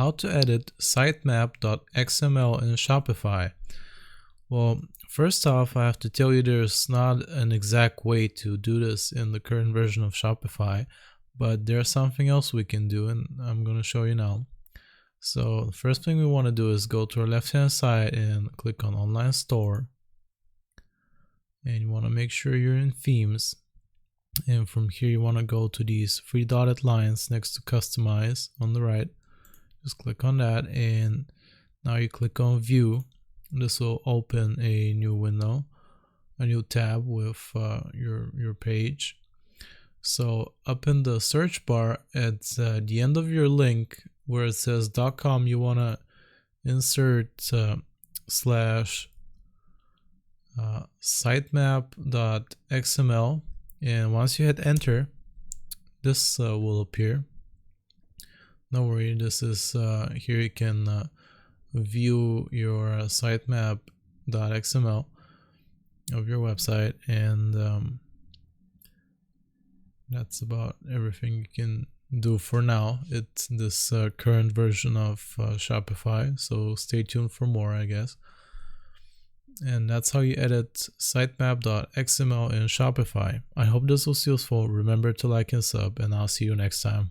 how to edit Sitemap.xml in Shopify. Well, first off, I have to tell you there's not an exact way to do this in the current version of Shopify, but there's something else we can do, and I'm going to show you now. So the first thing we want to do is go to our left-hand side and click on Online Store. And you want to make sure you're in Themes. And from here, you want to go to these three dotted lines next to Customize on the right. Just click on that, and now you click on View. This will open a new window, a new tab with your page. So up in the search bar at the end of your link where it says .com, you want to insert slash sitemap.xml, and once you hit enter, this will appear. Don't worry, this is here you can view your sitemap.xml of your website, and that's about everything you can do for now. It's this current version of Shopify, so stay tuned for more, I guess. And that's how you edit sitemap.xml in Shopify. I hope this was useful. Remember to like and sub, and I'll see you next time.